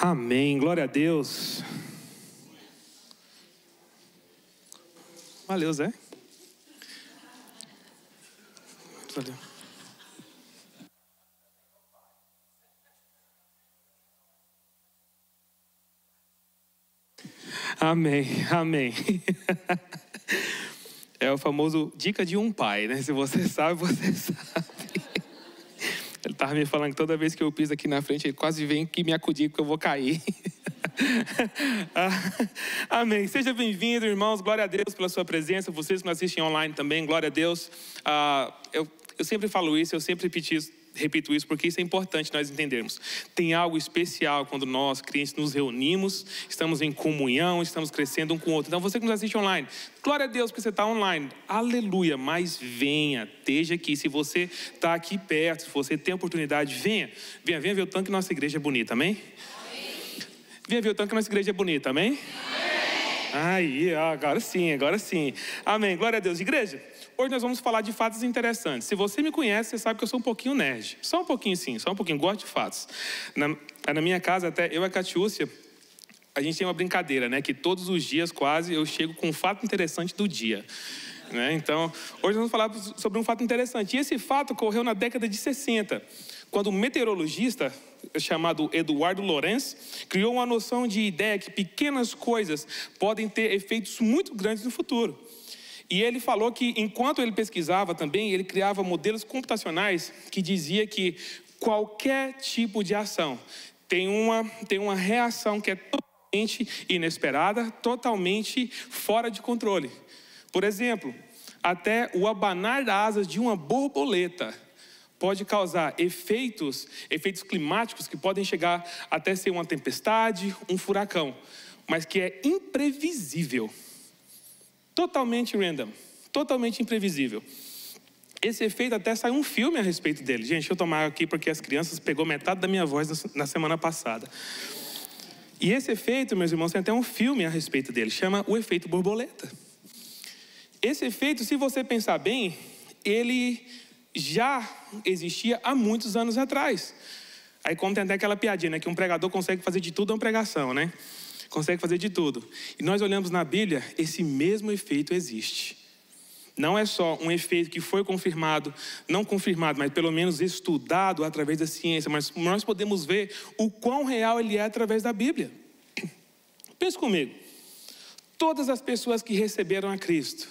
Amém, glória a Deus. Valeu, Zé. Valeu. Amém, amém. É o famoso dica de um pai, né? Se você sabe, você sabe. Ele estava me falando que toda vez que eu piso aqui na frente, ele quase vem aqui me acudir porque eu vou cair. Amém. Seja bem-vindo, irmãos. Glória a Deus pela sua presença. Vocês que nos assistem online também, glória a Deus. Eu sempre falo isso, eu sempre repito isso, porque isso é importante nós entendermos. Tem algo especial quando nós, crentes, nos reunimos, estamos em comunhão, estamos crescendo um com o outro. Então, você que nos assiste online, glória a Deus porque você está online, aleluia, mas venha, esteja aqui. Se você está aqui perto, se você tem oportunidade, venha ver o tanto que nossa igreja é bonita, amém? Venha ver o tanto que nossa igreja é bonita, amém? Aí, agora sim, amém, glória a Deus. Igreja, hoje nós vamos falar de fatos interessantes. Se você me conhece, você sabe que eu sou um pouquinho nerd. Só um pouquinho sim, só um pouquinho, gosto de fatos. Na minha casa, até eu e a Catiúcia, a gente tem uma brincadeira, né? Que todos os dias quase eu chego com um fato interessante do dia. Né? Então, hoje nós vamos falar sobre um fato interessante. E esse fato ocorreu na década de 60, quando um meteorologista chamado Eduardo Lorenz criou uma noção de ideia que pequenas coisas podem ter efeitos muito grandes no futuro. E ele falou que, enquanto ele pesquisava também, ele criava modelos computacionais que dizia que qualquer tipo de ação tem uma reação que é totalmente inesperada, totalmente fora de controle. Por exemplo, até o abanar das asas de uma borboleta pode causar efeitos climáticos que podem chegar até ser uma tempestade, um furacão, mas que é imprevisível. Totalmente random, totalmente imprevisível. Esse efeito até saiu um filme a respeito dele. Gente, deixa eu tomar aqui porque as crianças pegou metade da minha voz na semana passada. E esse efeito, meus irmãos, tem até um filme a respeito dele, chama O Efeito Borboleta. Esse efeito, se você pensar bem, ele já existia há muitos anos atrás. Aí como tem até aquela piadinha, né, que um pregador consegue fazer de tudo uma pregação, né? Consegue fazer de tudo. E nós olhamos na Bíblia, esse mesmo efeito existe. Não é só um efeito que foi confirmado, não confirmado, mas pelo menos estudado através da ciência, mas nós podemos ver o quão real ele é através da Bíblia. Pense comigo. Todas as pessoas que receberam a Cristo,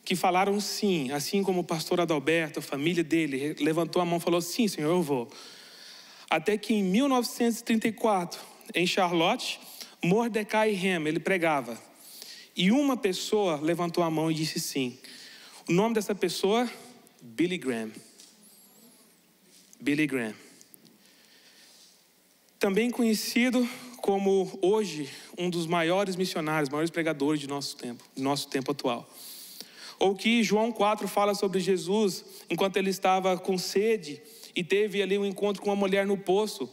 que falaram sim, assim como o pastor Adalberto, a família dele, levantou a mão e falou, sim, Senhor, eu vou. Até que em 1934, em Charlotte, Mordecai Ham, ele pregava. E uma pessoa levantou a mão e disse sim. O nome dessa pessoa, Billy Graham. Billy Graham. Também conhecido como, hoje, um dos maiores missionários, maiores pregadores de nosso tempo atual. Ou que João 4 fala sobre Jesus, enquanto ele estava com sede e teve ali um encontro com uma mulher no poço.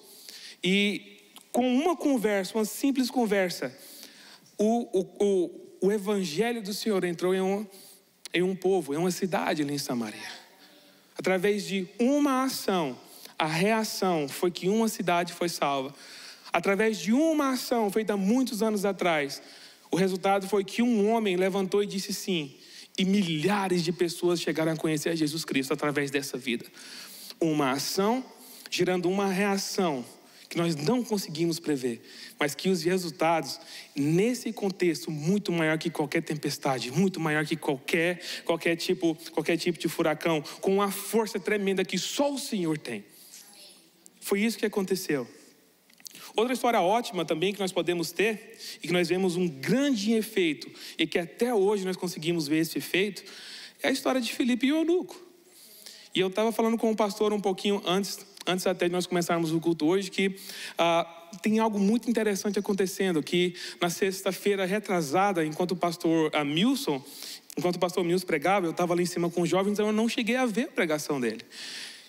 E com uma conversa, uma simples conversa, o evangelho do Senhor entrou em um povo, em uma cidade ali em Samaria. Através de uma ação, a reação foi que uma cidade foi salva. Através de uma ação feita muitos anos atrás, o resultado foi que um homem levantou e disse sim. E milhares de pessoas chegaram a conhecer Jesus Cristo através dessa vida. Uma ação gerando uma reação que nós não conseguimos prever, mas que os resultados, nesse contexto, muito maior que qualquer tempestade, muito maior que qualquer tipo de furacão, com uma força tremenda que só o Senhor tem. Foi isso que aconteceu. Outra história ótima também que nós podemos ter, e que nós vemos um grande efeito, e que até hoje nós conseguimos ver esse efeito, é a história de Filipe e Eunuco. E eu estava falando com o pastor um pouquinho antes até de nós começarmos o culto hoje, que tem algo muito interessante acontecendo, que na sexta-feira retrasada, enquanto o pastor Milson pregava, eu estava lá em cima com os jovens, então eu não cheguei a ver a pregação dele.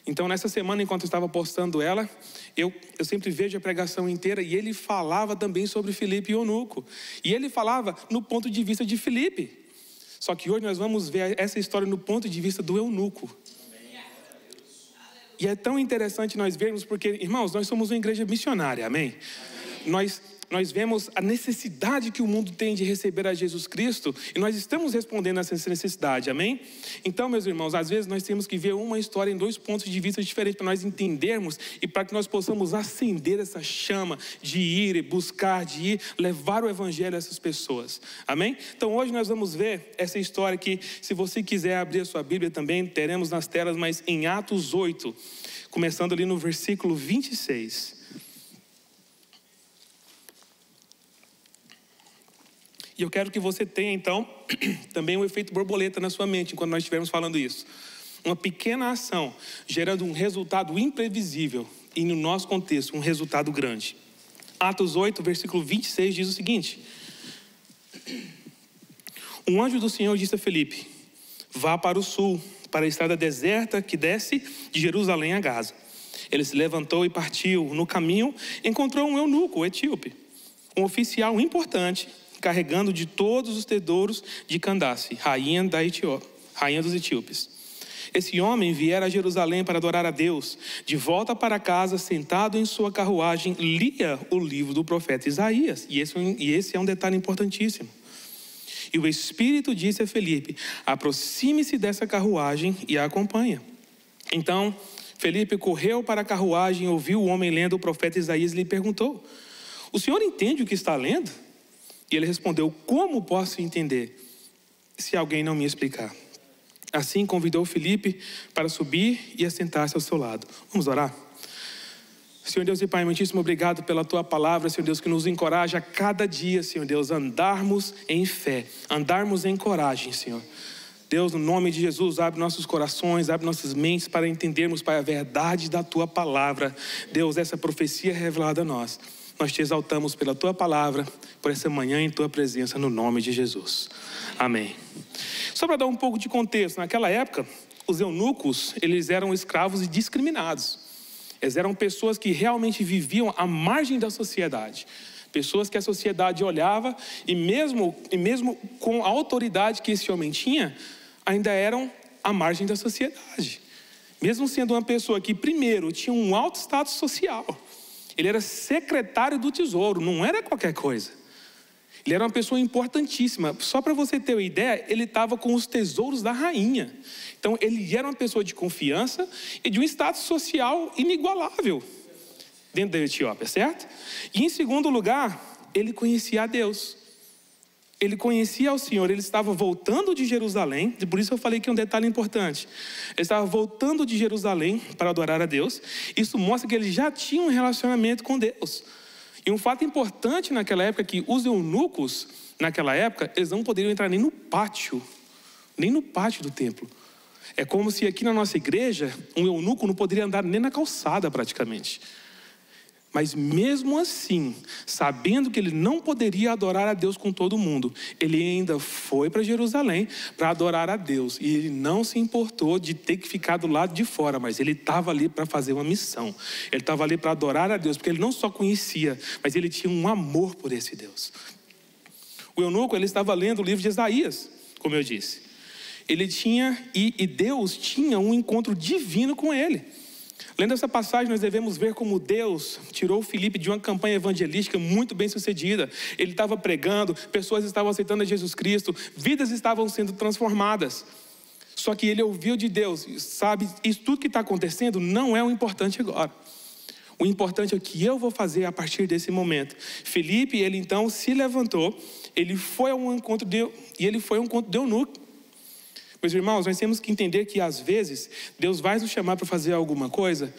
Então nessa semana, enquanto eu estava postando ela, eu sempre vejo a pregação inteira, e ele falava também sobre Filipe e Eunuco. E ele falava no ponto de vista de Filipe. Só que hoje nós vamos ver essa história no ponto de vista do eunuco. E é tão interessante nós vermos, porque, irmãos, nós somos uma igreja missionária, amém? nós vemos a necessidade que o mundo tem de receber a Jesus Cristo e nós estamos respondendo a essa necessidade, amém? Então, meus irmãos, às vezes nós temos que ver uma história em dois pontos de vista diferentes para nós entendermos e para que nós possamos acender essa chama de ir e buscar, de ir levar o evangelho a essas pessoas, amém? Então, hoje nós vamos ver essa história que, se você quiser abrir a sua Bíblia também, teremos nas telas, mas em Atos 8, começando ali no versículo 26. E eu quero que você tenha, então, também um efeito borboleta na sua mente, enquanto nós estivermos falando isso. Uma pequena ação, gerando um resultado imprevisível, e no nosso contexto, um resultado grande. Atos 8, versículo 26, diz o seguinte: um anjo do Senhor disse a Felipe: vá para o sul, para a estrada deserta que desce de Jerusalém a Gaza. Ele se levantou e partiu. No caminho, encontrou um eunuco, o etíope, um oficial importante, carregando de todos os tesouros de Candace, rainha dos etíopes. Esse homem viera a Jerusalém para adorar a Deus. De volta para casa, sentado em sua carruagem, lia o livro do profeta Isaías. E esse é um detalhe importantíssimo. E o Espírito disse a Felipe: aproxime-se dessa carruagem e a acompanha. Então, Felipe correu para a carruagem, ouviu o homem lendo o profeta Isaías e lhe perguntou: o senhor entende o que está lendo? E ele respondeu: como posso entender se alguém não me explicar? Assim convidou Felipe para subir e assentar-se ao seu lado. Vamos orar? Senhor Deus e Pai, muitíssimo obrigado pela Tua palavra, Senhor Deus, que nos encoraja a cada dia, Senhor Deus, andarmos em fé, andarmos em coragem, Senhor. Deus, no nome de Jesus, abre nossos corações, abre nossas mentes para entendermos, Pai, a verdade da Tua palavra. Deus, essa profecia revelada a nós. Nós te exaltamos pela Tua palavra, por essa manhã em Tua presença, no nome de Jesus. Amém. Só para dar um pouco de contexto, naquela época, os eunucos, eles eram escravos e discriminados. Eles eram pessoas que realmente viviam à margem da sociedade. Pessoas que a sociedade olhava e mesmo com a autoridade que esse homem tinha, ainda eram à margem da sociedade. Mesmo sendo uma pessoa que, primeiro, tinha um alto status social. Ele era secretário do tesouro, não era qualquer coisa. Ele era uma pessoa importantíssima. Só para você ter uma ideia, ele estava com os tesouros da rainha. Então, ele era uma pessoa de confiança e de um status social inigualável dentro da Etiópia, certo? E em segundo lugar, ele conhecia a Deus. Ele conhecia o Senhor, ele estava voltando de Jerusalém, e por isso eu falei que é um detalhe importante. Ele estava voltando de Jerusalém para adorar a Deus. Isso mostra que ele já tinha um relacionamento com Deus. E um fato importante naquela época é que os eunucos, naquela época, eles não poderiam entrar nem no pátio do templo. É como se aqui na nossa igreja, um eunuco não poderia andar nem na calçada praticamente. Mas mesmo assim, sabendo que ele não poderia adorar a Deus com todo mundo, ele ainda foi para Jerusalém para adorar a Deus. E ele não se importou de ter que ficar do lado de fora, mas ele estava ali para fazer uma missão. Ele estava ali para adorar a Deus, porque ele não só conhecia, mas ele tinha um amor por esse Deus. O eunuco, ele estava lendo o livro de Isaías, como eu disse. Ele tinha, e Deus tinha um encontro divino com ele. Lendo essa passagem, nós devemos ver como Deus tirou Felipe de uma campanha evangelística muito bem sucedida. Ele estava pregando, pessoas estavam aceitando a Jesus Cristo, vidas estavam sendo transformadas. Só que ele ouviu de Deus, sabe, isso tudo que está acontecendo não é o importante agora. O importante é o que eu vou fazer a partir desse momento. Felipe, ele então se levantou, ele foi a um encontro de eunuco. Meus irmãos, nós temos que entender que às vezes Deus vai nos chamar para fazer alguma coisa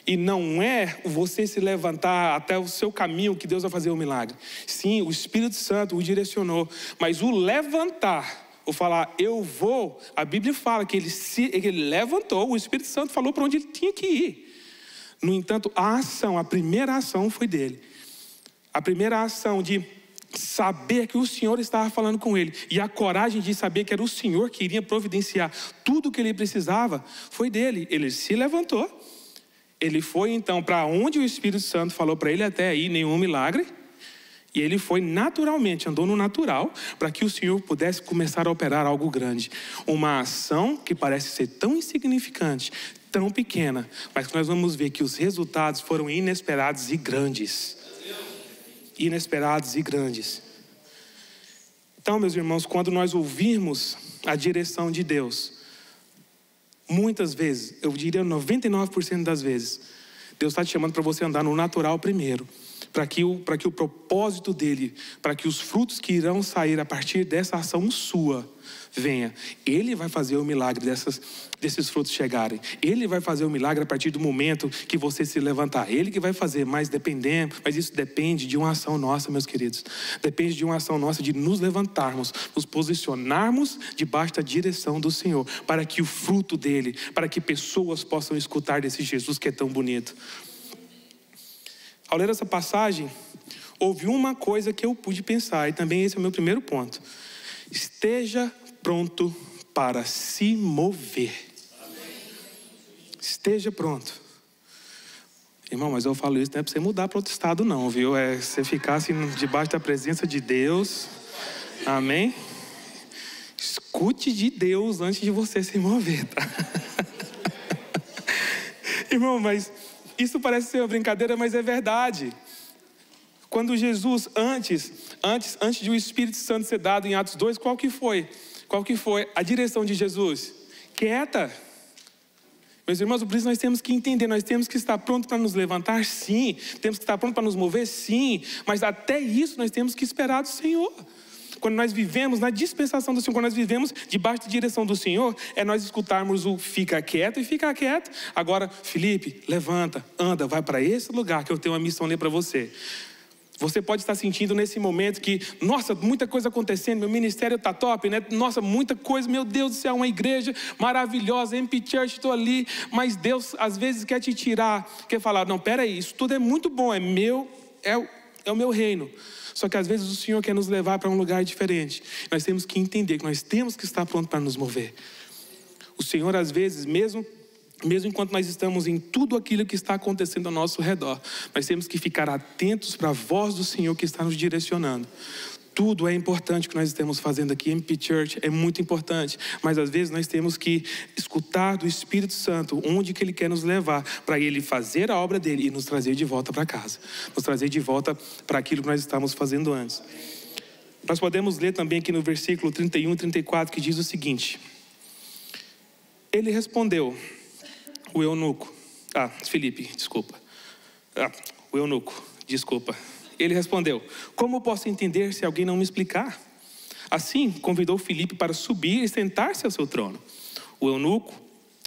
e não é você se levantar até o seu caminho que Deus vai fazer um milagre. Sim, o Espírito Santo o direcionou, mas o levantar, o falar eu vou, a Bíblia fala que ele levantou, o Espírito Santo falou para onde ele tinha que ir. No entanto, a primeira ação foi dele. A primeira ação de saber que o Senhor estava falando com ele e a coragem de saber que era o Senhor que iria providenciar tudo o que ele precisava foi dele. Ele se levantou, ele foi então para onde o Espírito Santo falou para ele, até aí nenhum milagre, e ele foi naturalmente, andou no natural para que o Senhor pudesse começar a operar algo grande. Uma ação que parece ser tão insignificante, tão pequena, mas que nós vamos ver que os resultados foram inesperados e grandes. inesperados e grandes. Então, meus irmãos, quando nós ouvirmos a direção de Deus, muitas vezes, eu diria 99% das vezes, Deus está te chamando para você andar no natural primeiro, para que o propósito dele, para que os frutos que irão sair a partir dessa ação sua, venha. Ele vai fazer o milagre desses frutos chegarem. Ele vai fazer o milagre a partir do momento que você se levantar. Ele que vai fazer, mas isso depende de uma ação nossa, meus queridos. Depende de uma ação nossa de nos levantarmos, nos posicionarmos debaixo da direção do Senhor, para que o fruto dele, para que pessoas possam escutar desse Jesus que é tão bonito. Ao ler essa passagem, houve uma coisa que eu pude pensar, e também esse é o meu primeiro ponto. Esteja pronto para se mover. Esteja pronto. Irmão, mas eu falo isso não é para você mudar para outro estado não, viu? É você ficar assim debaixo da presença de Deus. Amém? Escute de Deus antes de você se mover, tá? Irmão, mas isso parece ser uma brincadeira, mas é verdade. Quando Jesus, antes de o Espírito Santo ser dado em Atos 2, qual que foi a direção de Jesus? Quieta. Meus irmãos, por isso nós temos que entender, nós temos que estar prontos para nos levantar, sim. Temos que estar prontos para nos mover, sim. Mas até isso nós temos que esperar do Senhor. Quando nós vivemos na dispensação do Senhor, quando nós vivemos debaixo da direção do Senhor, é nós escutarmos o fica quieto e ficar quieto. Agora, Felipe, levanta, anda, vai para esse lugar que eu tenho uma missão ali para você. Você pode estar sentindo nesse momento que, nossa, muita coisa acontecendo, meu ministério está top, né? Nossa, muita coisa, meu Deus do céu, uma igreja maravilhosa, MP Church, estou ali. Mas Deus às vezes quer te tirar, quer falar, não, peraí, isso tudo é muito bom, é meu, é o meu reino. Só que às vezes o Senhor quer nos levar para um lugar diferente. Nós temos que entender que nós temos que estar prontos para nos mover. O Senhor às vezes, mesmo enquanto nós estamos em tudo aquilo que está acontecendo ao nosso redor, nós temos que ficar atentos para a voz do Senhor que está nos direcionando. Tudo é importante que nós estamos fazendo aqui em MP Church, é muito importante. Mas às vezes nós temos que escutar do Espírito Santo onde que Ele quer nos levar, para Ele fazer a obra dEle e nos trazer de volta para casa. Nos trazer de volta para aquilo que nós estávamos fazendo antes. Nós podemos ler também aqui no versículo 31 e 34 que diz o seguinte. Ele respondeu, o eunuco, Felipe, desculpa. O eunuco, desculpa. Ele respondeu, como posso entender se alguém não me explicar? Assim, convidou Filipe para subir e sentar-se ao seu trono.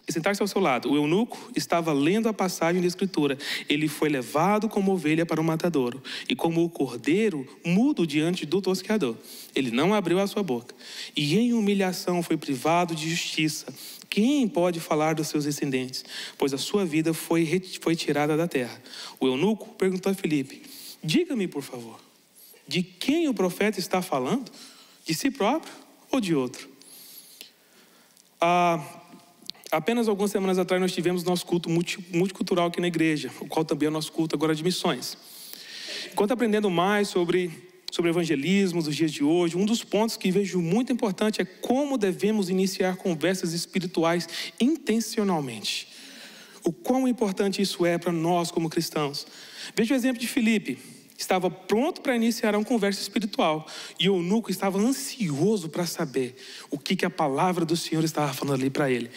Sentar-se ao seu lado. O eunuco estava lendo a passagem da Escritura. Ele foi levado como ovelha para o matadouro, e como o cordeiro mudo diante do tosqueador. Ele não abriu a sua boca. E em humilhação foi privado de justiça. Quem pode falar dos seus descendentes? Pois a sua vida foi tirada da terra. O eunuco perguntou a Filipe, diga-me, por favor, de quem o profeta está falando? De si próprio ou de outro? Apenas algumas semanas atrás nós tivemos nosso culto multicultural aqui na igreja, o qual também é o nosso culto agora de missões. Enquanto aprendendo mais sobre evangelismo dos dias de hoje, um dos pontos que vejo muito importante é como devemos iniciar conversas espirituais intencionalmente. O quão importante isso é para nós como cristãos. Veja o exemplo de Filipe. Estava pronto para iniciar uma conversa espiritual. E o eunuco estava ansioso para saber o que a palavra do Senhor estava falando ali para ele.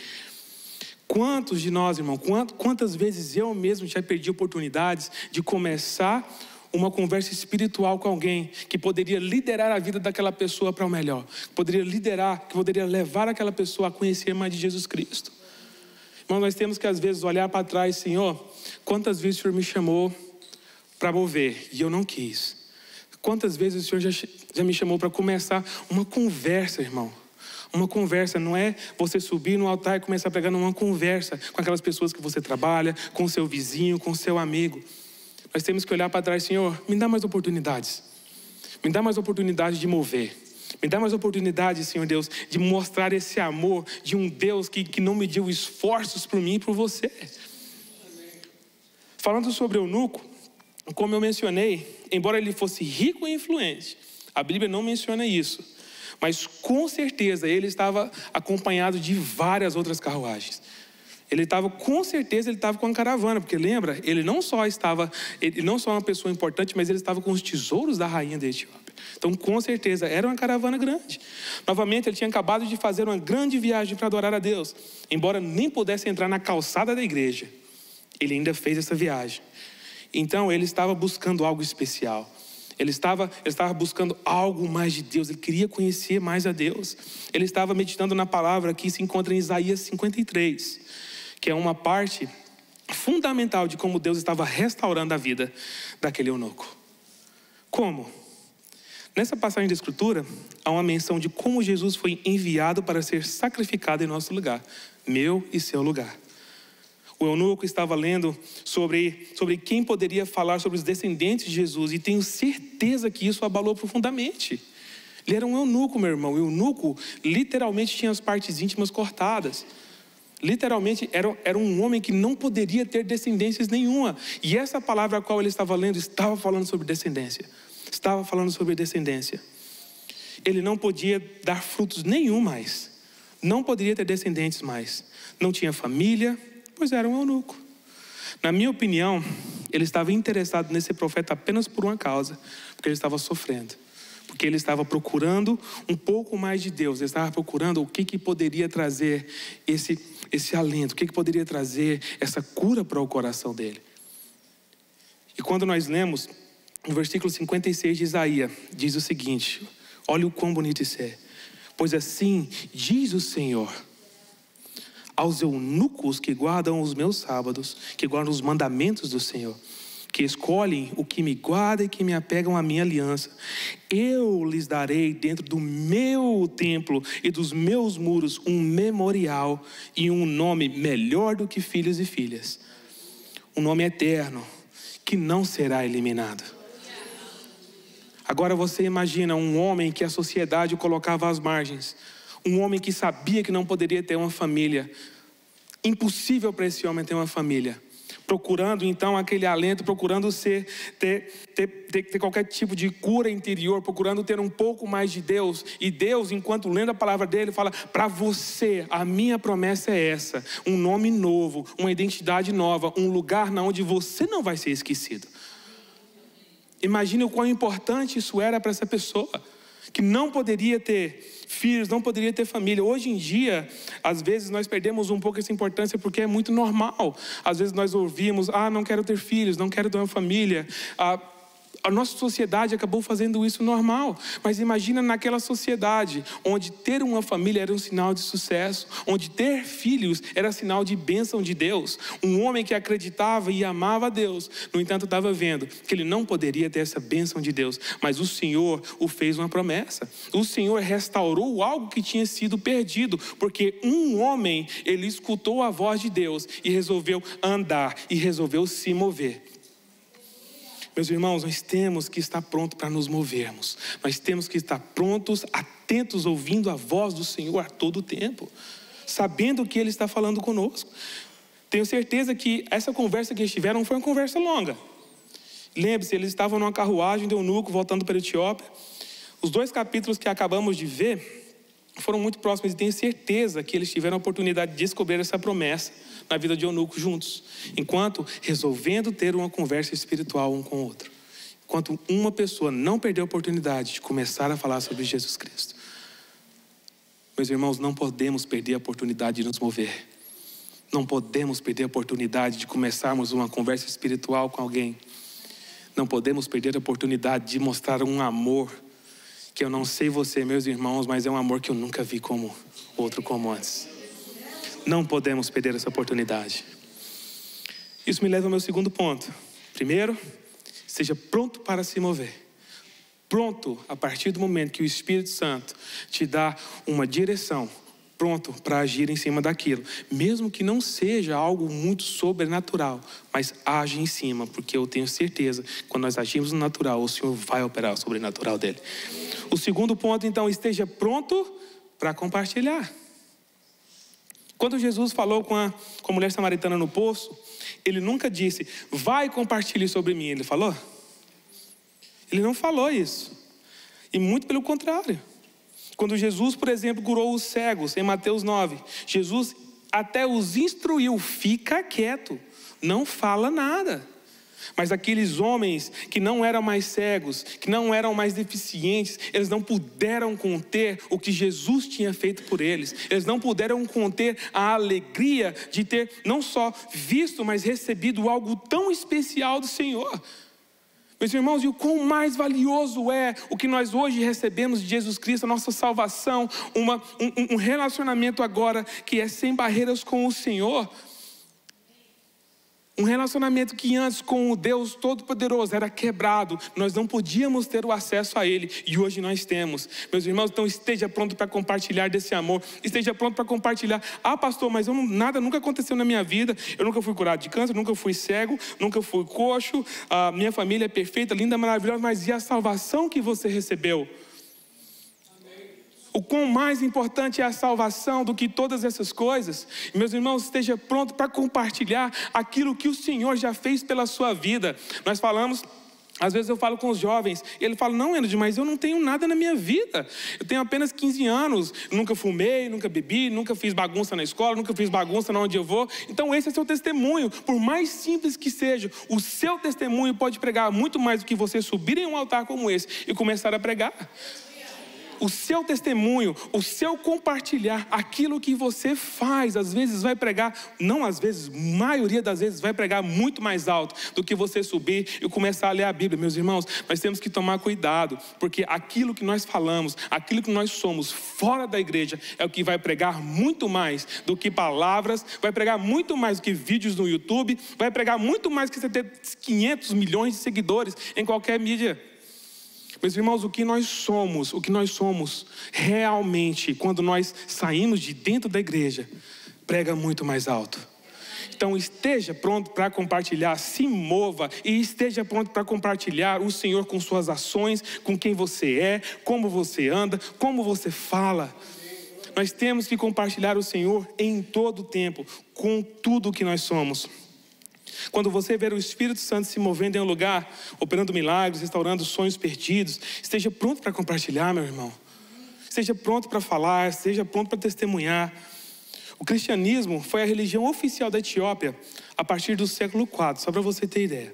Quantos de nós, irmão, quantas vezes eu mesmo já perdi oportunidades de começar uma conversa espiritual com alguém que poderia liderar a vida daquela pessoa para o melhor. Que poderia levar aquela pessoa a conhecer mais de Jesus Cristo. Irmão, nós temos que às vezes olhar para trás, Senhor, quantas vezes o Senhor me chamou para mover e eu não quis. Quantas vezes o Senhor já me chamou para começar uma conversa, irmão. Uma conversa, não é você subir no altar e começar a pregar, numa conversa com aquelas pessoas que você trabalha, com o seu vizinho, com o seu amigo. Nós temos que olhar para trás, Senhor, me dá mais oportunidades. Me dá mais oportunidades de mover. Me dá mais oportunidade, Senhor Deus, de mostrar esse amor de um Deus que não mediu esforços por mim e por você. Falando sobre o eunuco, como eu mencionei, embora ele fosse rico e influente, a Bíblia não menciona isso. Mas com certeza ele estava acompanhado de várias outras carruagens. Com certeza ele estava com uma caravana, porque lembra, ele não só é uma pessoa importante, mas ele estava com os tesouros da rainha da Etiópia. Então, com certeza, era uma caravana grande. Novamente, ele tinha acabado de fazer uma grande viagem para adorar a Deus. Embora nem pudesse entrar na calçada da igreja, ele ainda fez essa viagem. Então, ele estava buscando algo especial. Ele estava buscando algo mais de Deus. Ele queria conhecer mais a Deus. Ele estava meditando na palavra que se encontra em Isaías 53, que é uma parte fundamental de como Deus estava restaurando a vida daquele eunuco. Como? Nessa passagem da Escritura, há uma menção de como Jesus foi enviado para ser sacrificado em nosso lugar, meu e seu lugar. O eunuco estava lendo sobre quem poderia falar sobre os descendentes de Jesus, e tenho certeza que isso abalou profundamente. Ele era um eunuco, meu irmão. O eunuco literalmente tinha as partes íntimas cortadas. Literalmente era um homem que não poderia ter descendências nenhuma. E essa palavra a qual ele estava lendo estava falando sobre descendência. Estava falando sobre descendência. Ele não podia dar frutos nenhum mais. Não poderia ter descendentes mais. Não tinha família, pois era um eunuco. Na minha opinião, ele estava interessado nesse profeta apenas por uma causa, porque ele estava sofrendo. Porque ele estava procurando um pouco mais de Deus. Ele estava procurando o que poderia trazer esse alento, o que poderia trazer essa cura para o coração dele. E quando nós lemos no versículo 56 de Isaías, diz o seguinte: olha o quão bonito isso é. Pois assim diz o Senhor: aos eunucos que guardam os meus sábados, que guardam os mandamentos do Senhor, que escolhem o que me guarda e que me apegam à minha aliança, eu lhes darei dentro do meu templo e dos meus muros um memorial e um nome melhor do que filhos e filhas, um nome eterno que não será eliminado. Agora você imagina um homem que a sociedade colocava às margens, um homem que sabia que não poderia ter uma família, impossível para esse homem ter uma família, procurando então aquele alento, procurando ter qualquer tipo de cura interior, procurando ter um pouco mais de Deus. E Deus, enquanto lendo a palavra dele, fala: para você, a minha promessa é essa, um nome novo, uma identidade nova, um lugar onde você não vai ser esquecido. Imagine o quão importante isso era para essa pessoa, que não poderia ter filhos, não poderia ter família. Hoje em dia, às vezes nós perdemos um pouco essa importância porque é muito normal. Às vezes nós ouvimos: não quero ter filhos, não quero ter uma família. A nossa sociedade acabou fazendo isso normal. Mas imagina naquela sociedade onde ter uma família era um sinal de sucesso, onde ter filhos era sinal de bênção de Deus. Um homem que acreditava e amava a Deus, no entanto estava vendo que ele não poderia ter essa bênção de Deus. Mas o Senhor o fez uma promessa. O Senhor restaurou algo que tinha sido perdido, porque um homem, ele escutou a voz de Deus e resolveu andar, e resolveu se mover. Meus irmãos, nós temos que estar prontos para nos movermos. Nós temos que estar prontos, atentos, ouvindo a voz do Senhor a todo tempo, sabendo que Ele está falando conosco. Tenho certeza que essa conversa que eles tiveram não foi uma conversa longa. Lembre-se, eles estavam numa carruagem de eunuco voltando para a Etiópia. Os 2 capítulos que acabamos de ver foram muito próximos, e tenho certeza que eles tiveram a oportunidade de descobrir essa promessa na vida de eunuco juntos, enquanto resolvendo ter uma conversa espiritual um com o outro, enquanto uma pessoa não perdeu a oportunidade de começar a falar sobre Jesus Cristo. Meus irmãos, não podemos perder a oportunidade de nos mover, não podemos perder a oportunidade de começarmos uma conversa espiritual com alguém, não podemos perder a oportunidade de mostrar um amor que eu não sei você, meus irmãos, mas é um amor que eu nunca vi como outro como antes. Não podemos perder essa oportunidade. Isso me leva ao meu segundo ponto. Primeiro, seja pronto para se mover. Pronto a partir do momento que o Espírito Santo te dá uma direção. Pronto para agir em cima daquilo. Mesmo que não seja algo muito sobrenatural, mas age em cima, porque eu tenho certeza que quando nós agimos no natural, o Senhor vai operar o sobrenatural dele. O segundo ponto, então, esteja pronto para compartilhar. Quando Jesus falou com a mulher samaritana no poço, ele nunca disse: vai, compartilhe sobre mim. Ele falou? Ele não falou isso. E muito pelo contrário. Quando Jesus, por exemplo, curou os cegos em Mateus 9, Jesus até os instruiu: fica quieto, não fala nada. Mas aqueles homens que não eram mais cegos, que não eram mais deficientes, eles não puderam conter o que Jesus tinha feito por eles. Eles não puderam conter a alegria de ter não só visto, mas recebido algo tão especial do Senhor. Meus irmãos, e o quão mais valioso é o que nós hoje recebemos de Jesus Cristo, a nossa salvação, um relacionamento agora que é sem barreiras com o Senhor. Um relacionamento que antes com o Deus Todo-Poderoso era quebrado. Nós não podíamos ter o acesso a Ele, e hoje nós temos. Meus irmãos, então esteja pronto para compartilhar desse amor. Esteja pronto para compartilhar. Ah, pastor, mas nada nunca aconteceu na minha vida. Eu nunca fui curado de câncer, nunca fui cego, nunca fui coxo. A minha família é perfeita, linda, maravilhosa. Mas e a salvação que você recebeu? O quão mais importante é a salvação do que todas essas coisas. Meus irmãos, esteja pronto para compartilhar aquilo que o Senhor já fez pela sua vida. Nós falamos, às vezes eu falo com os jovens, e ele fala: não, Enod, mas eu não tenho nada na minha vida. Eu tenho apenas 15 anos, nunca fumei, nunca bebi, nunca fiz bagunça na escola, nunca fiz bagunça onde eu vou. Então esse é seu testemunho. Por mais simples que seja, o seu testemunho pode pregar muito mais do que você subir em um altar como esse e começar a pregar. O seu testemunho, o seu compartilhar, aquilo que você faz, às vezes vai pregar, não às vezes, maioria das vezes vai pregar muito mais alto do que você subir e começar a ler a Bíblia. Meus irmãos, nós temos que tomar cuidado, porque aquilo que nós falamos, aquilo que nós somos fora da igreja é o que vai pregar muito mais do que palavras, vai pregar muito mais do que vídeos no YouTube, vai pregar muito mais do que você ter 500 milhões de seguidores em qualquer mídia. Meus irmãos, o que nós somos realmente, quando nós saímos de dentro da igreja, prega muito mais alto. Então esteja pronto para compartilhar, se mova e esteja pronto para compartilhar o Senhor com suas ações, com quem você é, como você anda, como você fala. Nós temos que compartilhar o Senhor em todo o tempo, com tudo o que nós somos. Quando você ver o Espírito Santo se movendo em um lugar, operando milagres, restaurando sonhos perdidos, esteja pronto para compartilhar, meu irmão. Esteja pronto para falar, esteja pronto para testemunhar. O cristianismo foi a religião oficial da Etiópia a partir do século IV, só para você ter ideia.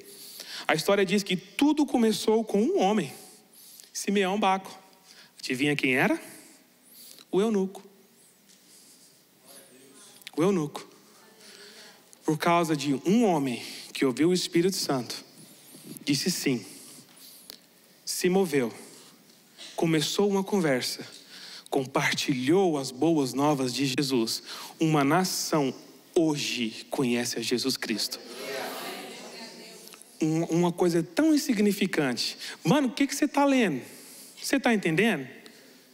A história diz que tudo começou com um homem, Simeão Baco. Adivinha quem era? O eunuco. O eunuco. Por causa de um homem que ouviu o Espírito Santo, disse sim, se moveu, começou uma conversa, compartilhou as boas novas de Jesus. Uma nação hoje conhece a Jesus Cristo. Uma coisa tão insignificante. Mano, o que você está lendo? Você está entendendo?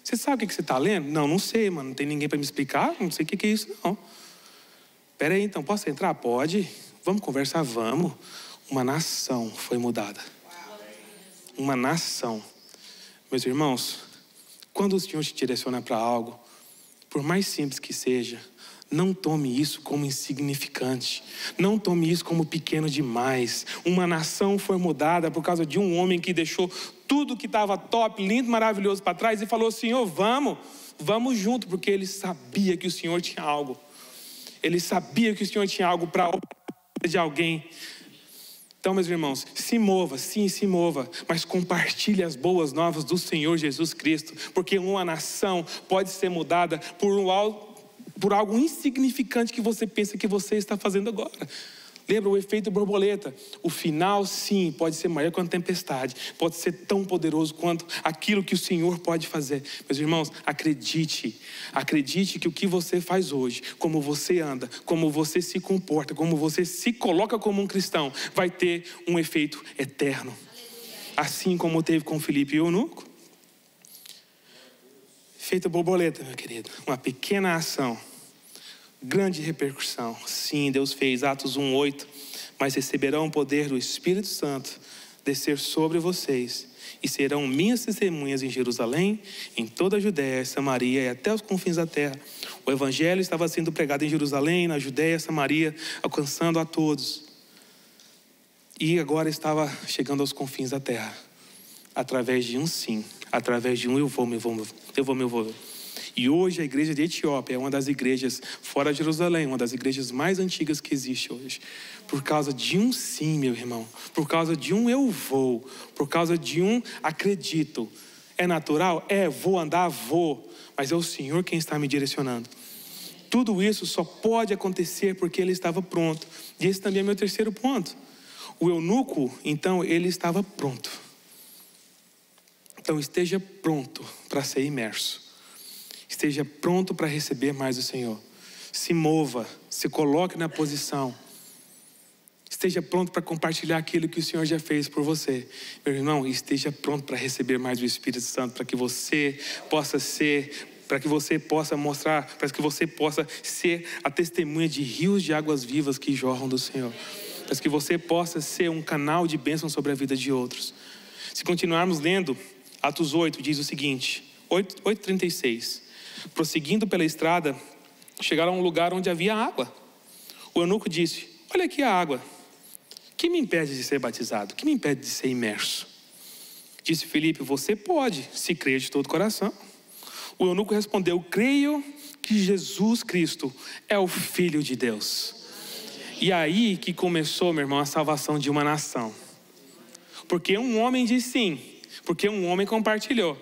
Você sabe o que você está lendo? Não sei, mano, não tem ninguém para me explicar, não sei o que é isso não. Espera aí, então, posso entrar? Pode. Vamos conversar? Vamos. Uma nação foi mudada. Uma nação. Meus irmãos, quando o Senhor te direciona para algo, por mais simples que seja, não tome isso como insignificante. Não tome isso como pequeno demais. Uma nação foi mudada por causa de um homem que deixou tudo que estava top, lindo, maravilhoso para trás e falou: Senhor, vamos junto, porque ele sabia que o Senhor tinha algo. Ele sabia que o Senhor tinha algo para de alguém. Então, meus irmãos, se mova, sim, se mova, mas compartilhe as boas novas do Senhor Jesus Cristo, porque uma nação pode ser mudada por algo insignificante que você pensa que você está fazendo agora. Lembra o efeito borboleta? O final, sim, pode ser maior que uma tempestade. Pode ser tão poderoso quanto aquilo que o Senhor pode fazer. Meus irmãos, acredite. Acredite que o que você faz hoje, como você anda, como você se comporta, como você se coloca como um cristão, vai ter um efeito eterno. Assim como teve com Filipe e o eunuco. Efeito borboleta, meu querido. Uma pequena ação. Grande repercussão. Sim, Deus fez, Atos 1:8. Mas receberão o poder do Espírito Santo descer sobre vocês e serão minhas testemunhas em Jerusalém, em toda a Judéia, Samaria e até os confins da terra. O evangelho estava sendo pregado em Jerusalém, na Judéia, Samaria, alcançando a todos. E agora estava chegando aos confins da terra, através de um sim, através de um eu vou me envolver. E hoje a igreja de Etiópia é uma das igrejas, fora de Jerusalém, uma das igrejas mais antigas que existe hoje. Por causa de um sim, meu irmão. Por causa de um eu vou. Por causa de um acredito. É natural? É, vou andar, vou. Mas é o Senhor quem está me direcionando. Tudo isso só pode acontecer porque ele estava pronto. E esse também é meu terceiro ponto. O eunuco, então, ele estava pronto. Então esteja pronto para ser imerso. Esteja pronto para receber mais do Senhor. Se mova, se coloque na posição. Esteja pronto para compartilhar aquilo que o Senhor já fez por você. Meu irmão, esteja pronto para receber mais do Espírito Santo, para que você possa ser, para que você possa mostrar, para que você possa ser a testemunha de rios de águas vivas que jorram do Senhor. Para que você possa ser um canal de bênção sobre a vida de outros. Se continuarmos lendo, Atos 8 diz o seguinte, 8:36. Prosseguindo pela estrada, chegaram a um lugar onde havia água. O eunuco disse: olha aqui a água. O que me impede de ser batizado? O que me impede de ser imerso? Disse Filipe: você pode, se crer de todo o coração. O eunuco respondeu: creio que Jesus Cristo é o Filho de Deus. E aí que começou, meu irmão, a salvação de uma nação. Porque um homem disse sim, porque um homem compartilhou.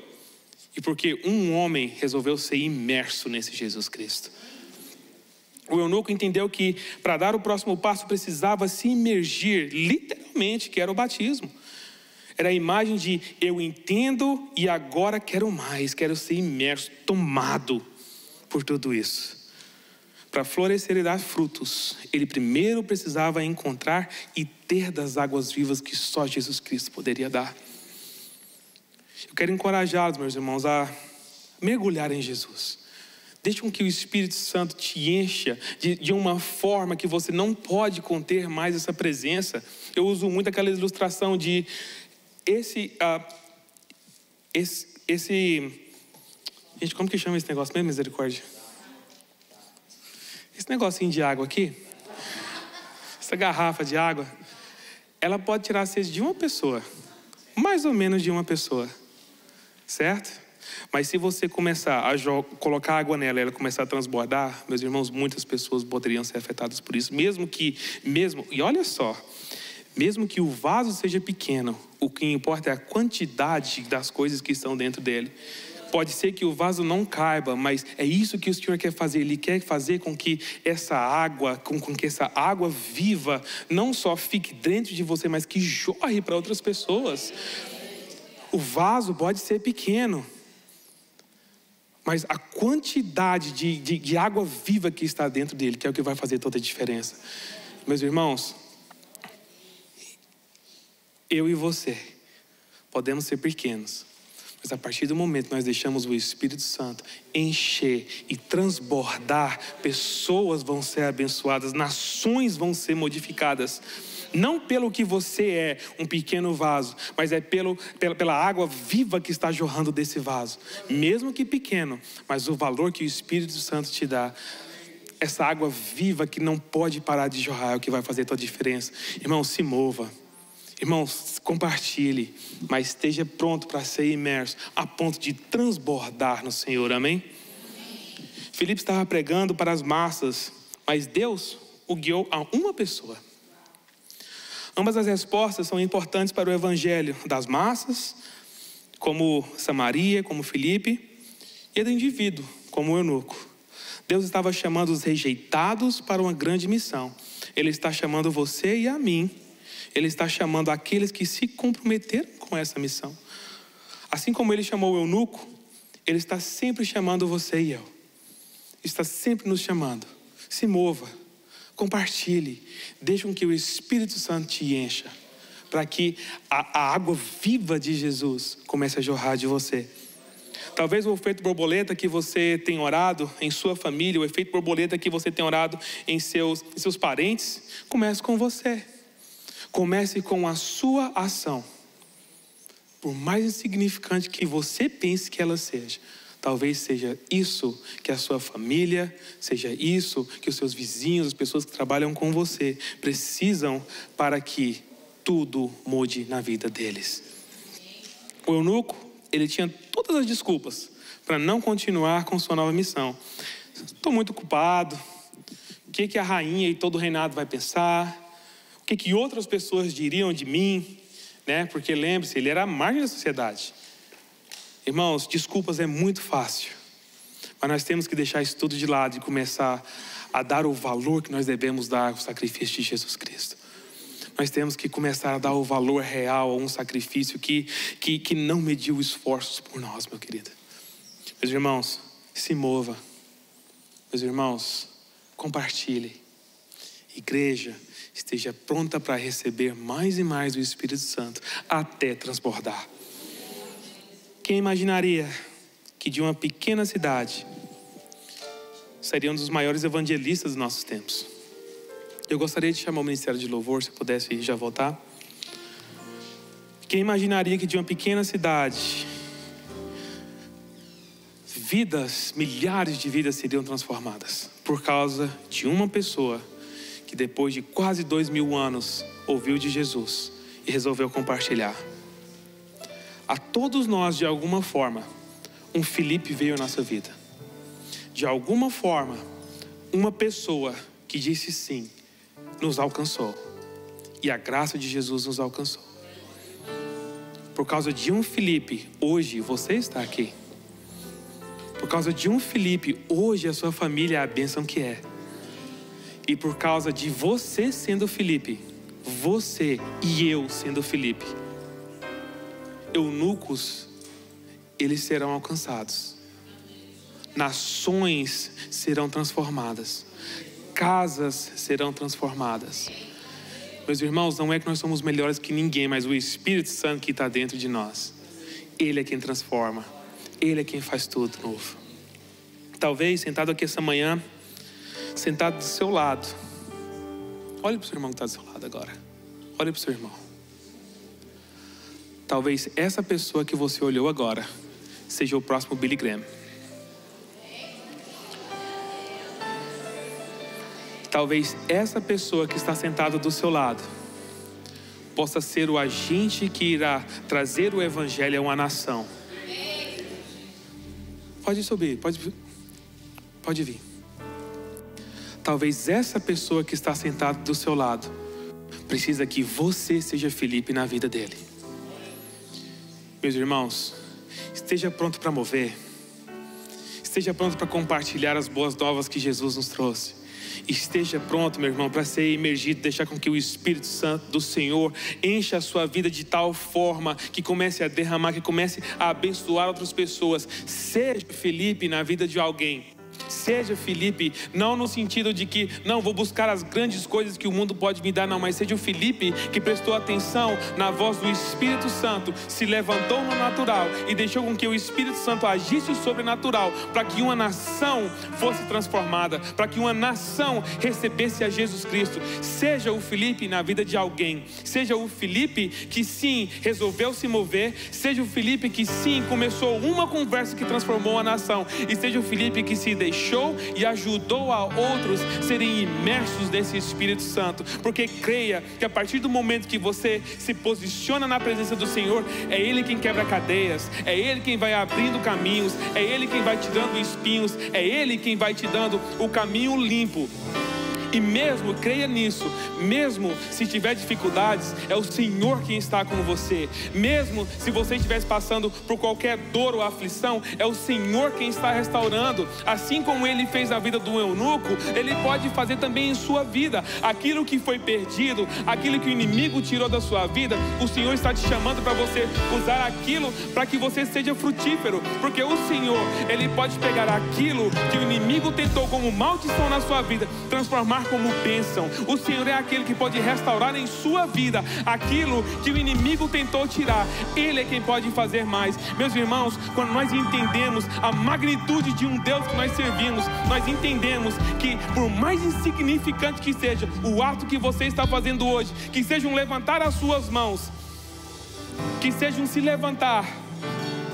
E porque um homem resolveu ser imerso nesse Jesus Cristo. O eunuco entendeu que para dar o próximo passo precisava se imergir, literalmente, que era o batismo. Era a imagem de eu entendo e agora quero mais, quero ser imerso, tomado por tudo isso. Para florescer e dar frutos, ele primeiro precisava encontrar e ter das águas vivas que só Jesus Cristo poderia dar. Eu quero encorajá-los, meus irmãos, a mergulhar em Jesus. Deixe com que o Espírito Santo te encha de uma forma que você não pode conter mais essa presença. Eu uso muito aquela ilustração de gente, como que chama esse negócio mesmo, misericórdia? Esse negocinho de água aqui, essa garrafa de água, ela pode tirar a sede de uma pessoa, mais ou menos de uma pessoa, certo? Mas se você começar a colocar água nela e ela começar a transbordar, meus irmãos, muitas pessoas poderiam ser afetadas por isso. E olha só, mesmo que o vaso seja pequeno, o que importa é a quantidade das coisas que estão dentro dele. Pode ser que o vaso não caiba, mas é isso que o Senhor quer fazer. Ele quer fazer com que essa água, com que essa água viva, não só fique dentro de você, mas que jorre para outras pessoas. O vaso pode ser pequeno, mas a quantidade de água viva que está dentro dele, que é o que vai fazer toda a diferença. Meus irmãos, eu e você podemos ser pequenos, mas a partir do momento que nós deixamos o Espírito Santo encher e transbordar, pessoas vão ser abençoadas, nações vão ser modificadas. Não pelo que você é, um pequeno vaso, mas é pela água viva que está jorrando desse vaso. Mesmo que pequeno, mas o valor que o Espírito Santo te dá. Essa água viva que não pode parar de jorrar é o que vai fazer toda a diferença. Irmão, se mova. Irmãos, compartilhe, mas esteja pronto para ser imerso, a ponto de transbordar no Senhor, amém? Filipe estava pregando para as massas, mas Deus o guiou a uma pessoa. Ambas as respostas são importantes para o evangelho das massas, como Samaria, como Filipe, e do indivíduo, como o eunuco. Deus estava chamando os rejeitados para uma grande missão. Ele está chamando você e a mim. Ele está chamando aqueles que se comprometeram com essa missão. Assim como ele chamou o eunuco, ele está sempre chamando você e eu. Está sempre nos chamando. Se mova, compartilhe, deixe com que o Espírito Santo te encha, para que a água viva de Jesus comece a jorrar de você. Talvez o efeito borboleta que você tem orado em sua família, o efeito borboleta que você tem orado em seus parentes, comece com você. Comece com a sua ação. Por mais insignificante que você pense que ela seja, talvez seja isso que a sua família, seja isso que os seus vizinhos, as pessoas que trabalham com você, precisam para que tudo mude na vida deles. O eunuco, ele tinha todas as desculpas para não continuar com sua nova missão. Estou muito ocupado. O que a rainha e todo o reinado vai pensar? O que outras pessoas diriam de mim? Né? Porque lembre-se, ele era a margem da sociedade. Irmãos, desculpas é muito fácil. Mas nós temos que deixar isso tudo de lado e começar a dar o valor que nós devemos dar ao sacrifício de Jesus Cristo. Nós temos que começar a dar o valor real a um sacrifício que não mediu esforços por nós, meu querido. Meus irmãos, se mova. Meus irmãos, compartilhe. Igreja, esteja pronta para receber mais e mais do Espírito Santo até transbordar. Quem imaginaria que de uma pequena cidade seria um dos maiores evangelistas dos nossos tempos? Eu gostaria de chamar o Ministério de Louvor, se pudesse já voltar. Quem imaginaria que de uma pequena cidade, milhares de vidas seriam transformadas por causa de uma pessoa que depois de quase 2000 anos ouviu de Jesus e resolveu compartilhar. A todos nós, de alguma forma, um Filipe veio à nossa vida. De alguma forma, uma pessoa que disse sim, nos alcançou. E a graça de Jesus nos alcançou. Por causa de um Filipe, hoje você está aqui. Por causa de um Filipe, hoje a sua família é a bênção que é. E por causa de você sendo Filipe, você e eu sendo Filipe, eunucos, eles serão alcançados. Nações serão transformadas. Casas serão transformadas. Meus irmãos, não é que nós somos melhores que ninguém, mas o Espírito Santo que está dentro de nós, Ele é quem transforma. Ele é quem faz tudo novo. Talvez sentado aqui essa manhã, sentado do seu lado, olhe para o seu irmão que está do seu lado agora. Olhe para o seu irmão. Talvez essa pessoa que você olhou agora seja o próximo Billy Graham. Talvez essa pessoa que está sentada do seu lado possa ser o agente que irá trazer o evangelho a uma nação. Pode subir, pode vir. Talvez essa pessoa que está sentada do seu lado precisa que você seja Filipe na vida dele. Meus irmãos, esteja pronto para mover. Esteja pronto para compartilhar as boas novas que Jesus nos trouxe. Esteja pronto, meu irmão, para ser imergido, deixar com que o Espírito Santo do Senhor encha a sua vida de tal forma que comece a derramar, que comece a abençoar outras pessoas. Seja Filipe na vida de alguém. Seja Filipe, não no sentido de que não vou buscar as grandes coisas que o mundo pode me dar, não, mas seja o Filipe que prestou atenção na voz do Espírito Santo, se levantou no natural e deixou com que o Espírito Santo agisse o sobrenatural, para que uma nação fosse transformada, para que uma nação recebesse a Jesus Cristo. Seja o Filipe na vida de alguém. Seja o Filipe que sim, resolveu se mover. Seja o Filipe que sim, começou uma conversa que transformou a nação. E seja o Filipe que se deixou e ajudou a outros serem imersos nesse Espírito Santo. Porque creia que a partir do momento que você se posiciona na presença do Senhor, é Ele quem quebra cadeias, é Ele quem vai abrindo caminhos, é Ele quem vai te dando espinhos, é Ele quem vai te dando o caminho limpo. E mesmo, creia nisso, mesmo se tiver dificuldades, é o Senhor quem está com você. Mesmo se você estivesse passando por qualquer dor ou aflição, é o Senhor quem está restaurando. Assim como Ele fez na vida do eunuco, Ele pode fazer também em sua vida. Aquilo que foi perdido, aquilo que o inimigo tirou da sua vida, o Senhor está te chamando para você usar aquilo para que você seja frutífero. Porque o Senhor, Ele pode pegar aquilo que o inimigo tentou como maldição na sua vida, transformar como bênção. O Senhor é aquele que pode restaurar em sua vida aquilo que o inimigo tentou tirar. Ele é quem pode fazer mais. Meus irmãos, quando nós entendemos a magnitude de um Deus que nós servimos, nós entendemos que por mais insignificante que seja o ato que você está fazendo hoje, que seja um levantar as suas mãos, que seja um se levantar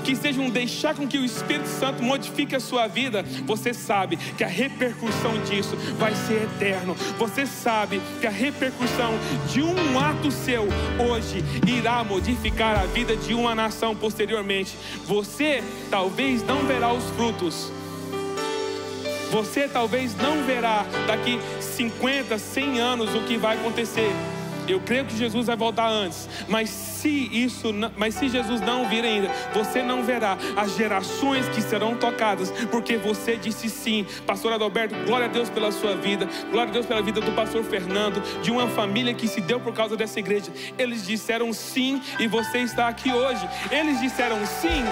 que seja um deixar com que o Espírito Santo modifique a sua vida, você sabe que a repercussão disso vai ser eterno. Você sabe que a repercussão de um ato seu hoje irá modificar a vida de uma nação posteriormente. Você talvez não verá os frutos. Você talvez não verá daqui 50, 100 anos o que vai acontecer. Eu creio que Jesus vai voltar antes, mas se Jesus não vir ainda, você não verá as gerações que serão tocadas, porque você disse sim. Pastor Adalberto, glória a Deus pela sua vida, glória a Deus pela vida do pastor Fernando, de uma família que se deu por causa dessa igreja. Eles disseram sim e você está aqui hoje. Eles disseram sim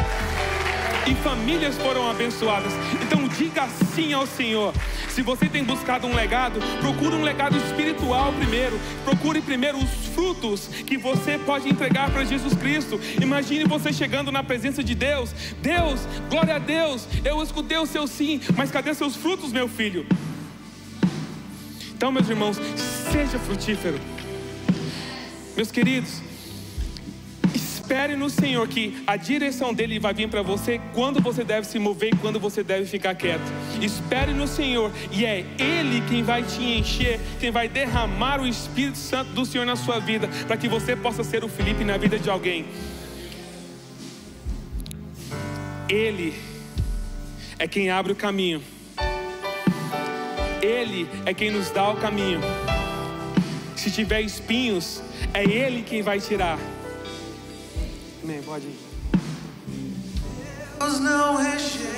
e famílias foram abençoadas. Então diga sim ao Senhor. Se você tem buscado um legado, procure um legado espiritual primeiro. Procure primeiro os frutos que você pode entregar para Jesus Cristo. Imagine você chegando na presença de Deus. Deus, glória a Deus, eu escutei o seu sim, mas cadê seus frutos, meu filho? Então, meus irmãos, seja frutífero. Meus queridos, espere no Senhor que a direção dele vai vir para você, quando você deve se mover e quando você deve ficar quieto. Espere no Senhor, e é Ele quem vai te encher, quem vai derramar o Espírito Santo do Senhor na sua vida, para que você possa ser o Felipe na vida de alguém. Ele é quem abre o caminho. Ele é quem nos dá o caminho. Se tiver espinhos, é Ele quem vai tirar. Amém, pode ir. Deus não rejeita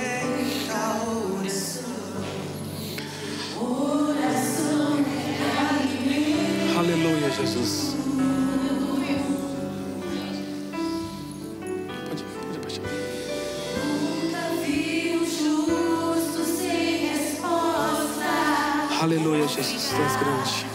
oração é alimento. Aleluia, Jesus. Pode. Nunca vi um justo sem resposta. Aleluia, Jesus, tu és grande.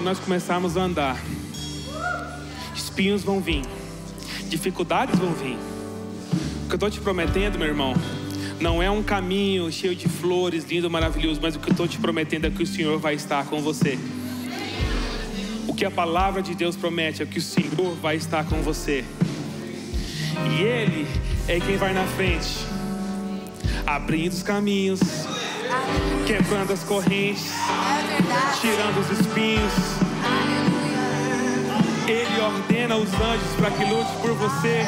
Nós começarmos a andar, espinhos vão vir, dificuldades vão vir. O que eu estou te prometendo, meu irmão, não é um caminho cheio de flores, lindo, maravilhoso, mas o que eu estou te prometendo é que o Senhor vai estar com você. O que a palavra de Deus promete é que o Senhor vai estar com você. E Ele é quem vai na frente, abrindo os caminhos, quebrando as correntes, tirando os espinhos. Ele ordena os anjos para que lute por você.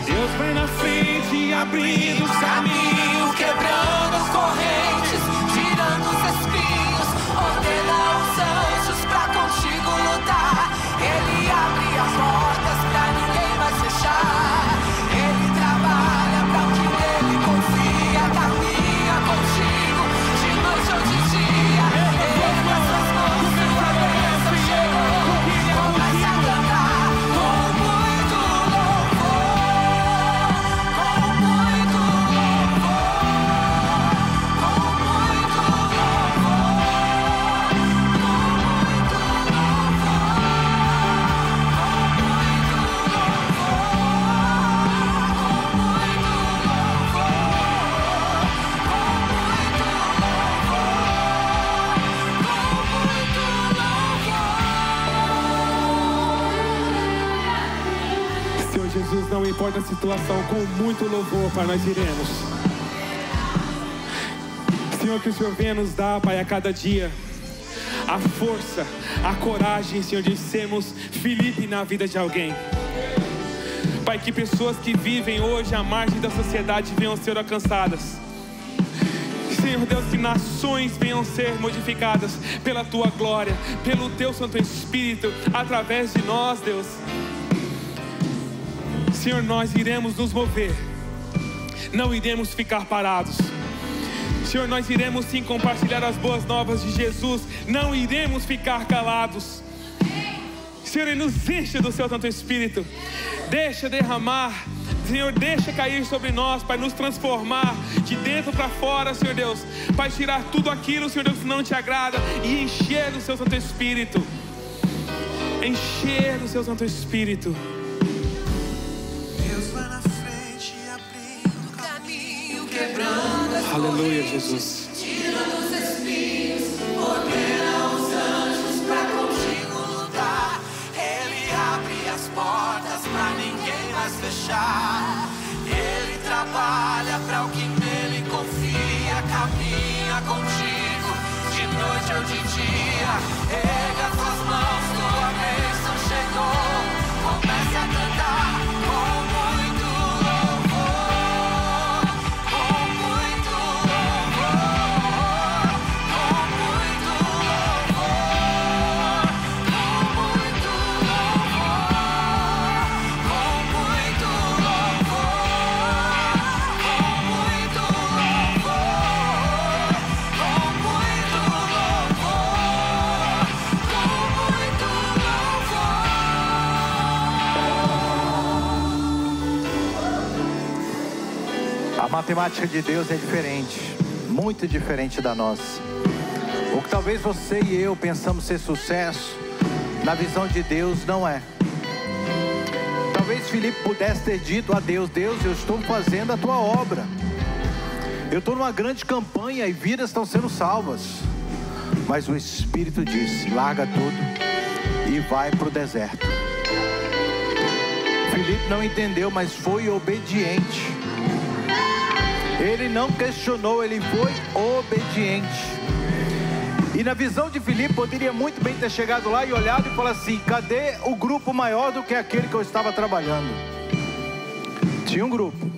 Deus vai na frente, abrindo os caminhos, quebrando as correntes, tirando os espinhos. Ordena os anjos para contigo lutar. Ele abre as portas para ninguém mais fechar. Ele trabalha para o que nele confia. Caminha contigo de noite ou de dia. Ele nas suas mãos sua bênção chegou. Começa a cantar com muito louvor, com muito louvor, com muito louvor, com muito Senhor Jesus, não importa a situação, com muito louvor para nós iremos. Senhor, que o Senhor venha nos dar, Pai, a cada dia a força, a coragem, Senhor, de sermos Filipe na vida de alguém. Pai, que pessoas que vivem hoje à margem da sociedade venham a ser alcançadas. Senhor Deus, que nações venham ser modificadas pela Tua glória, pelo Teu Santo Espírito, através de nós, Deus. Senhor, nós iremos nos mover, não iremos ficar parados. Senhor, nós iremos sim compartilhar as boas novas de Jesus, não iremos ficar calados. Senhor, nos enche do Seu Santo Espírito, deixa derramar, Senhor, deixa cair sobre nós, Pai, nos transformar de dentro para fora, Senhor Deus, Pai, tirar tudo aquilo, Senhor Deus, que não te agrada e encher do Seu Santo Espírito, encher do Seu Santo Espírito. Deus vai na frente, abrindo o caminho, quebrando as Aleluia, correntes, Jesus. tirando os espinhos, ordena os anjos pra contigo lutar. Ele abre as portas pra ninguém mais fechar. Ele trabalha pra o que nele confia, caminha contigo de noite ou de dia. Erga suas mãos, tua bênção chegou. Comece a cantar com muito louvor, com muito louvor, com muito louvor, com muito louvor, com muito louvor, com muito louvor, com muito louvor, com muito A matemática de Deus é diferente, muito diferente da nossa. O que talvez você e eu pensamos ser sucesso, na visão de Deus não é. Talvez Filipe pudesse ter dito a Deus: Deus, eu estou fazendo a tua obra, eu estou numa grande campanha e vidas estão sendo salvas. Mas o Espírito disse: larga tudo e vai para o deserto. Filipe não entendeu, mas foi obediente. Ele não questionou, ele foi obediente. E na visão de Filipe, poderia muito bem ter chegado lá e olhado e falado assim: cadê o grupo maior do que aquele que eu estava trabalhando? Tinha um grupo,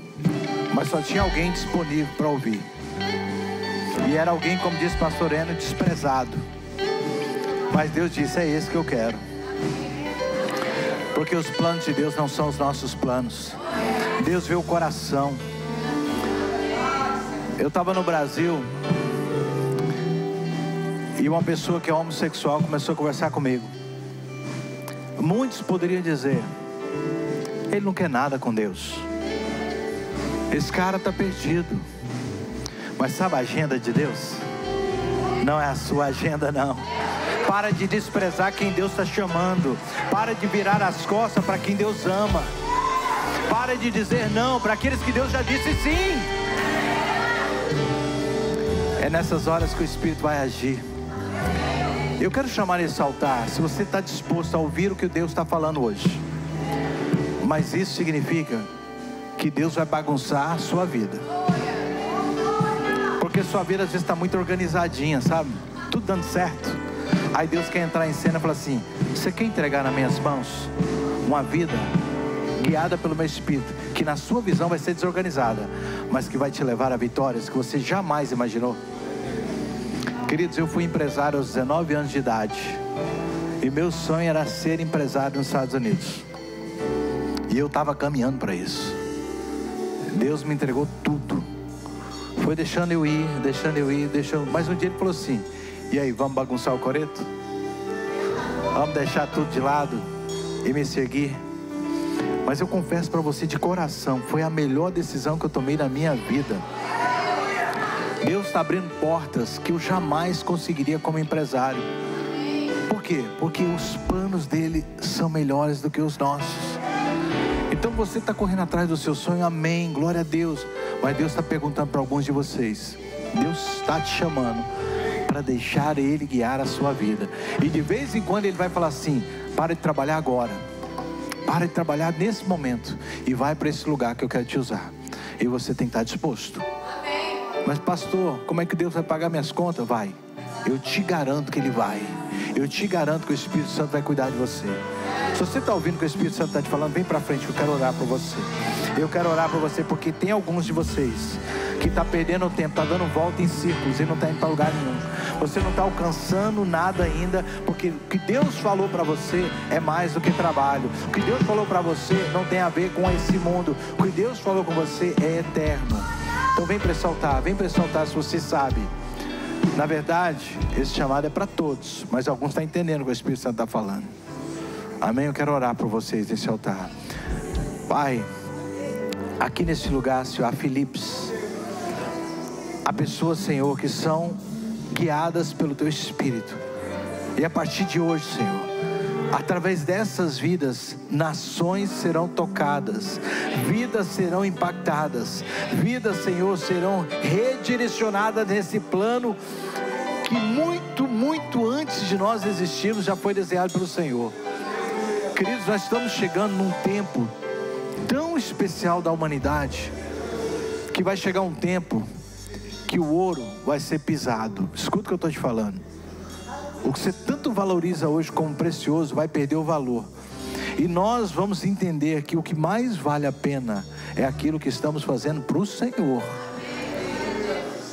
mas só tinha alguém disponível para ouvir. E era alguém, como disse o pastor Eno, desprezado. Mas Deus disse: é esse que eu quero. Porque os planos de Deus não são os nossos planos. Deus vê o coração. Eu estava no Brasil e uma pessoa que é homossexual começou a conversar comigo. Muitos poderiam dizer: ele não quer nada com Deus, esse cara está perdido. Mas sabe a agenda de Deus? Não é a sua agenda, não. Para de desprezar quem Deus está chamando. Para de virar as costas para quem Deus ama. Para de dizer não para aqueles que Deus já disse sim. É nessas horas que o Espírito vai agir. Eu quero chamar esse altar, se você está disposto a ouvir o que Deus está falando hoje. Mas isso significa que Deus vai bagunçar a sua vida. Porque sua vida às vezes está muito organizadinha, sabe? Tudo dando certo. Aí Deus quer entrar em cena e fala assim: você quer entregar nas minhas mãos uma vida guiada pelo meu Espírito, que na sua visão vai ser desorganizada, mas que vai te levar a vitórias que você jamais imaginou? Queridos, eu fui empresário aos 19 anos de idade, e meu sonho era ser empresário nos Estados Unidos, e eu estava caminhando para isso. Deus me entregou tudo, foi deixando eu ir, mas um dia Ele falou assim: e aí, vamos bagunçar o coreto? Vamos deixar tudo de lado e me seguir? Mas eu confesso para você de coração, foi a melhor decisão que eu tomei na minha vida. Deus está abrindo portas que eu jamais conseguiria como empresário. Por quê? Porque os planos dele são melhores do que os nossos. Então você está correndo atrás do seu sonho, amém, glória a Deus. Mas Deus está perguntando para alguns de vocês: Deus está te chamando para deixar Ele guiar a sua vida. E de vez em quando Ele vai falar assim: para de trabalhar agora, para de trabalhar nesse momento e vai para esse lugar que eu quero te usar. E você tem que estar disposto. Mas pastor, como é que Deus vai pagar minhas contas? Vai, eu te garanto que Ele vai. eu te garanto que o Espírito Santo vai cuidar de você. Se você está ouvindo que o Espírito Santo está te falando, vem para frente que eu quero orar por você. Eu quero orar por você porque tem alguns de vocês que está perdendo tempo, está dando volta em círculos e não está indo para lugar nenhum. Você não está alcançando nada ainda, porque o que Deus falou para você é mais do que trabalho. O que Deus falou para você não tem a ver com esse mundo. O que Deus falou com você é eterno. Então vem para esse altar se você sabe. Na verdade, esse chamado é para todos, mas alguns estão entendendo o que o Espírito Santo está falando. Amém? Eu quero orar por vocês nesse altar. Pai, aqui nesse lugar, Senhor, há Filipes, há pessoas, Senhor, que são guiadas pelo Teu Espírito. E a partir de hoje, Senhor, através dessas vidas, nações serão tocadas, vidas serão impactadas, vidas, Senhor, serão redirecionadas nesse plano que muito antes de nós existirmos já foi desenhado pelo Senhor. Queridos, nós estamos chegando num tempo tão especial da humanidade, que vai chegar um tempo que o ouro vai ser pisado. Escuta o que eu estou te falando. O que você tanto valoriza hoje como precioso vai perder o valor. E nós vamos entender que o que mais vale a pena é aquilo que estamos fazendo para o Senhor.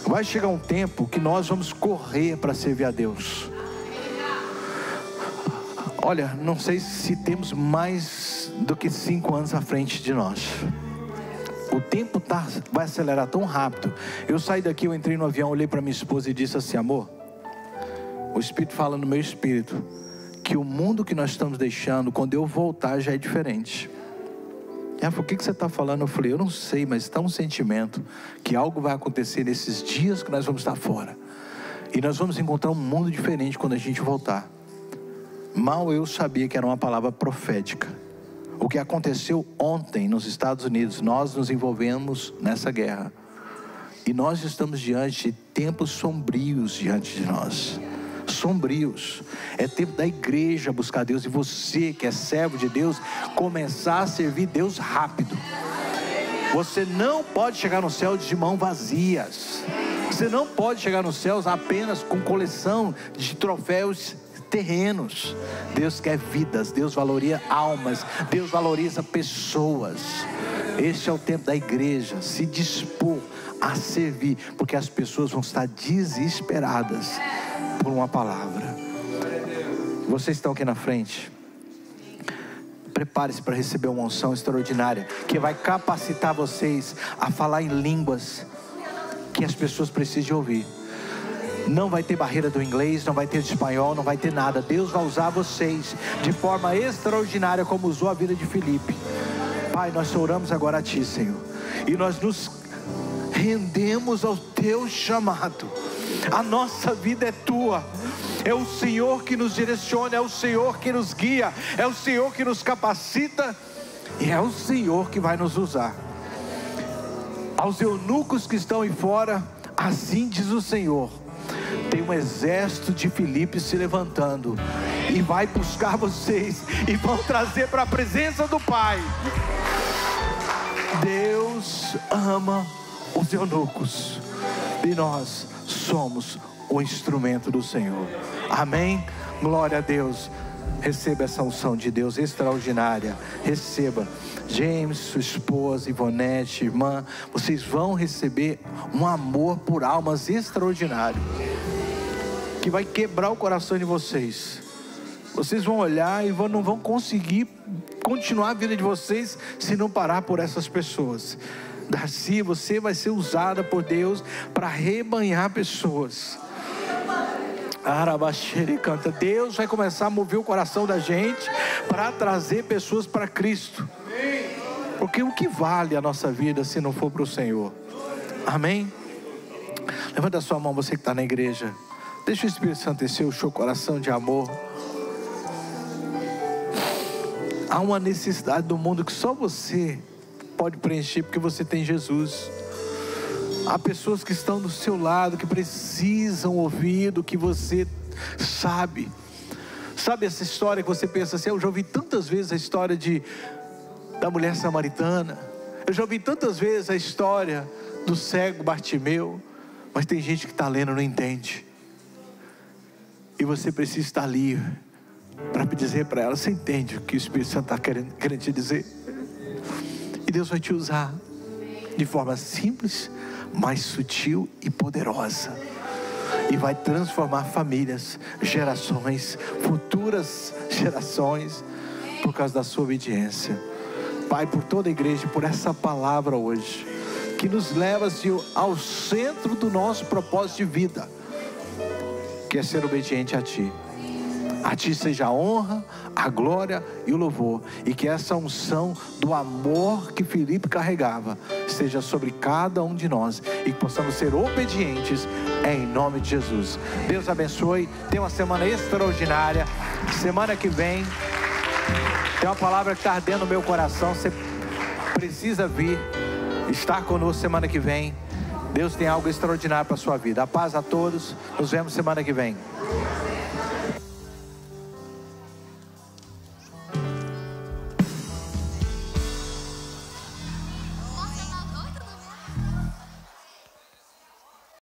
Vai chegar um tempo que nós vamos correr para servir a Deus. Olha, não sei se temos mais do que 5 anos à frente de nós. O tempo vai acelerar tão rápido. Eu saí daqui, eu entrei no avião, olhei para minha esposa e disse assim: amor, o Espírito fala no meu espírito que o mundo que nós estamos deixando, quando eu voltar, já é diferente. Ela falou: o que você está falando? Eu falei: eu não sei, mas está um sentimento que algo vai acontecer nesses dias que nós vamos estar fora. E nós vamos encontrar um mundo diferente quando a gente voltar. Mal eu sabia que era uma palavra profética. O que aconteceu ontem nos Estados Unidos, nós nos envolvemos nessa guerra. E nós estamos diante de tempos sombrios diante de nós. Sombrios. É tempo da igreja buscar Deus. E você que é servo de Deus, começar a servir Deus rápido. Você não pode chegar no céu de mãos vazias. Você não pode chegar nos céus apenas com coleção de troféus terrenos. Deus quer vidas, Deus valoriza almas, Deus valoriza pessoas. Este é o tempo da igreja se dispor a servir, porque as pessoas vão estar desesperadas por uma palavra. Vocês estão aqui na frente, prepare-se para receber uma unção extraordinária, que vai capacitar vocês a falar em línguas que as pessoas precisam ouvir. Não vai ter barreira do inglês, não vai ter de espanhol, não vai ter nada. Deus vai usar vocês de forma extraordinária, como usou a vida de Filipe. Pai, nós oramos agora a Ti, Senhor, e nós nos rendemos ao Teu chamado. A nossa vida é Tua. É o Senhor que nos direciona, é o Senhor que nos guia, é o Senhor que nos capacita, e é o Senhor que vai nos usar. Aos eunucos que estão aí fora, assim diz o Senhor: tem um exército de Filipes se levantando e vai buscar vocês e vão trazer para a presença do Pai. Deus ama os eunucos e nós somos o instrumento do Senhor. Amém? Glória a Deus. Receba essa unção de Deus extraordinária. Receba. James, sua esposa, Ivonete, irmã, vocês vão receber um amor por almas extraordinário, que vai quebrar o coração de vocês. Vocês vão olhar e não vão conseguir continuar a vida de vocês se não parar por essas pessoas. Darcy, você vai ser usada por Deus para rebanhar pessoas. Arabaxere canta. Deus vai começar a mover o coração da gente para trazer pessoas para Cristo. Porque o que vale a nossa vida se não for para o Senhor? Amém? Levanta a sua mão, você que está na igreja. Deixa o Espírito Santo encher o seu coração de amor. Há uma necessidade do mundo que só você pode preencher, porque você tem Jesus. Há pessoas que estão do seu lado, que precisam ouvir do que você sabe. Sabe essa história que você pensa assim: eu já ouvi tantas vezes a história da mulher samaritana, eu já ouvi tantas vezes a história do cego Bartimeu, mas tem gente que está lendo e não entende. E você precisa estar livre para dizer para ela: você entende o que o Espírito Santo está querendo te dizer? E Deus vai te usar de forma simples, mas sutil e poderosa, e vai transformar famílias, gerações, futuras gerações, por causa da sua obediência. Pai, por toda a igreja, por essa palavra hoje, que nos leva, Senhor, ao centro do nosso propósito de vida, que é ser obediente a Ti. A Ti seja a honra, a glória e o louvor, e que essa unção do amor que Filipe carregava seja sobre cada um de nós, e que possamos ser obedientes em nome de Jesus. Deus abençoe. Tem uma semana extraordinária. Semana que vem tem uma palavra que está ardendo no meu coração. Você precisa vir estar conosco semana que vem. Deus tem algo extraordinário para a sua vida. A paz a todos. Nos vemos semana que vem.